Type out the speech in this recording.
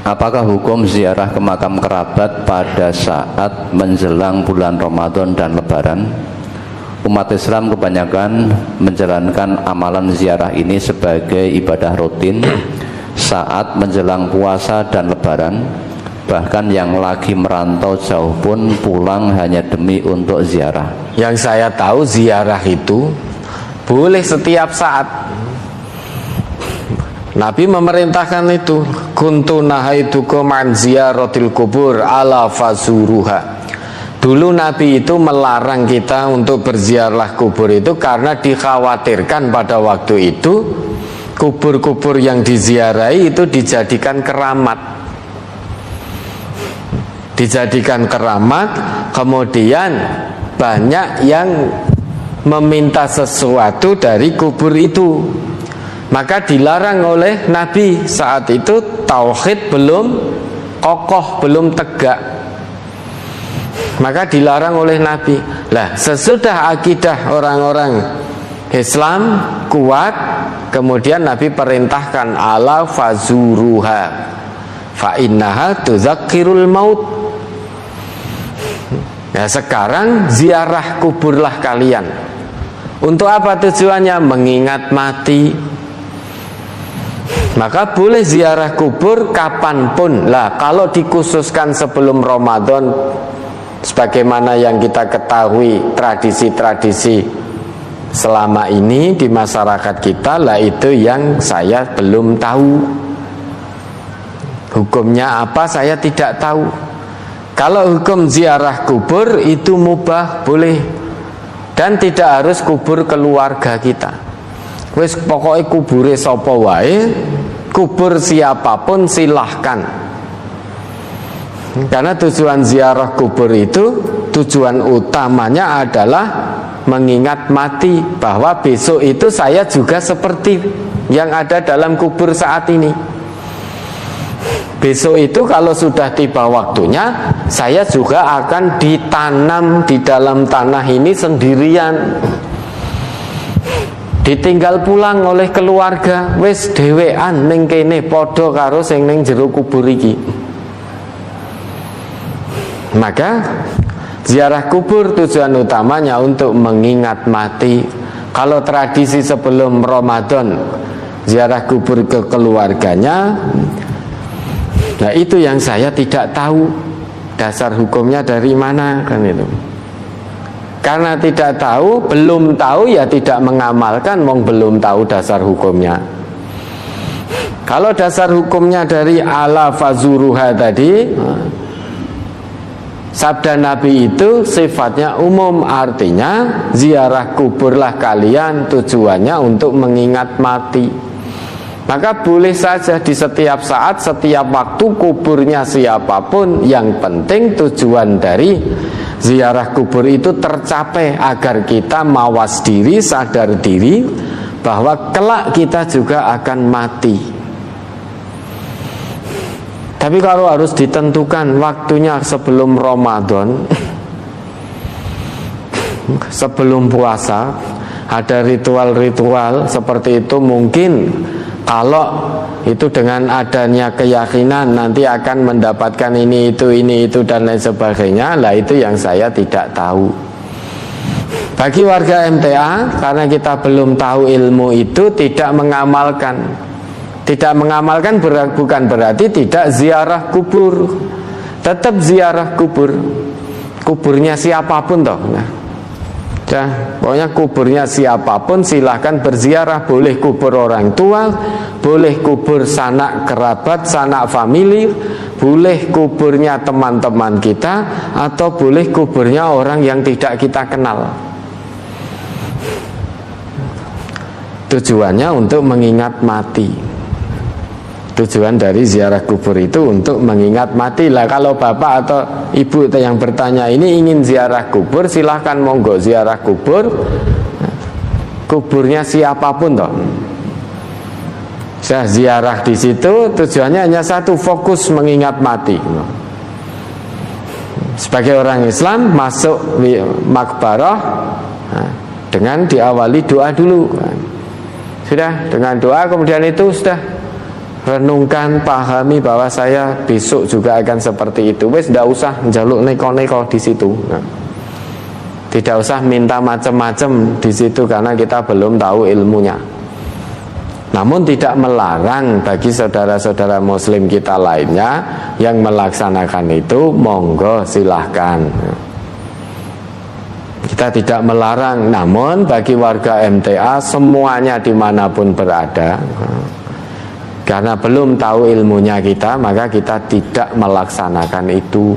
Apakah hukum ziarah ke makam kerabat pada saat menjelang bulan Ramadan dan Lebaran? Umat Islam kebanyakan menjalankan amalan ziarah ini sebagai ibadah rutin saat menjelang puasa dan Lebaran. Bahkan yang lagi merantau jauh pun pulang hanya demi untuk ziarah. Yang saya tahu ziarah itu boleh setiap saat. Nabi memerintahkan itu, kuntu nahaitukum an ziyaratil kubur ala fazuruha. Dulu Nabi itu melarang kita untuk berziarah kubur itu karena dikhawatirkan pada waktu itu kubur-kubur yang diziarahi itu dijadikan keramat. Dijadikan keramat, kemudian banyak yang meminta sesuatu dari kubur itu. Maka dilarang oleh Nabi. Saat itu tauhid belum kokoh, belum tegak, maka dilarang oleh Nabi. Lah, sesudah akidah orang-orang Islam kuat, kemudian Nabi perintahkan ala fazuruha fa innaha tudzakirul maut. Ya, sekarang ziarah kuburlah kalian. Untuk apa tujuannya? Mengingat mati. Maka boleh ziarah kubur kapanpun. Lah, kalau dikhususkan sebelum Ramadan, sebagaimana yang kita ketahui tradisi-tradisi selama ini di masyarakat kita, lah itu yang saya belum tahu. Hukumnya apa saya tidak tahu. Kalau hukum ziarah kubur itu mubah, boleh. Dan tidak harus kubur keluarga kita. Wis pokoknya kubure sapa wae, kubur siapapun silahkan. Karena tujuan ziarah kubur itu, tujuan utamanya adalah mengingat mati, bahwa besok itu saya juga seperti yang ada dalam kubur saat ini. Besok itu kalau sudah tiba waktunya, saya juga akan ditanam di dalam tanah ini sendirian. Ditinggal pulang oleh keluarga, wis dhewean ning kene padha karo sing ning jero kubur iki. Maka ziarah kubur tujuan utamanya untuk mengingat mati. Kalau tradisi sebelum Ramadan ziarah kubur ke keluarganya, nah itu yang saya tidak tahu dasar hukumnya dari mana, kan itu. Karena tidak tahu, belum tahu ya tidak mengamalkan, wong belum tahu dasar hukumnya. Kalau dasar hukumnya dari ala fazuruha tadi, sabda Nabi itu sifatnya umum, artinya ziarah kuburlah kalian tujuannya untuk mengingat mati. Maka boleh saja di setiap saat, setiap waktu kuburnya siapapun, yang penting tujuan dari ziarah kubur itu tercapai agar kita mawas diri, sadar diri bahwa kelak kita juga akan mati. Tapi kalau harus ditentukan waktunya sebelum Ramadan, sebelum puasa, ada ritual-ritual seperti itu, mungkin kalau itu dengan adanya keyakinan nanti akan mendapatkan ini itu dan lain sebagainya, lah itu yang saya tidak tahu. Bagi warga MTA, karena kita belum tahu ilmu itu, tidak mengamalkan. Tidak mengamalkan bukan berarti tidak ziarah kubur. Tetap ziarah kubur. Kuburnya siapapun toh. Pokoknya kuburnya siapapun silahkan berziarah. Boleh kubur orang tua, boleh kubur sanak kerabat, sanak famili, boleh kuburnya teman-teman kita, atau boleh kuburnya orang yang tidak kita kenal. Tujuannya untuk mengingat mati. Tujuan dari ziarah kubur itu untuk mengingat mati. Lah kalau bapak atau ibu yang bertanya ini ingin ziarah kubur, silahkan monggo ziarah kubur. Kuburnya siapapun toh. Saya ziarah di situ tujuannya hanya satu, fokus mengingat mati. Sebagai orang Islam masuk makbarah dengan diawali doa dulu. Sudah dengan doa, kemudian itu sudah renungkan, pahami bahwa saya besok juga akan seperti itu. Wes ndak usah njaluk neko-neko di situ. Nah, tidak usah minta macam-macam di situ karena kita belum tahu ilmunya. Namun tidak melarang bagi saudara-saudara muslim kita lainnya yang melaksanakan itu, monggo silahkan. Kita tidak melarang, namun bagi warga MTA semuanya dimanapun berada, karena belum tahu ilmunya kita, maka kita tidak melaksanakan itu.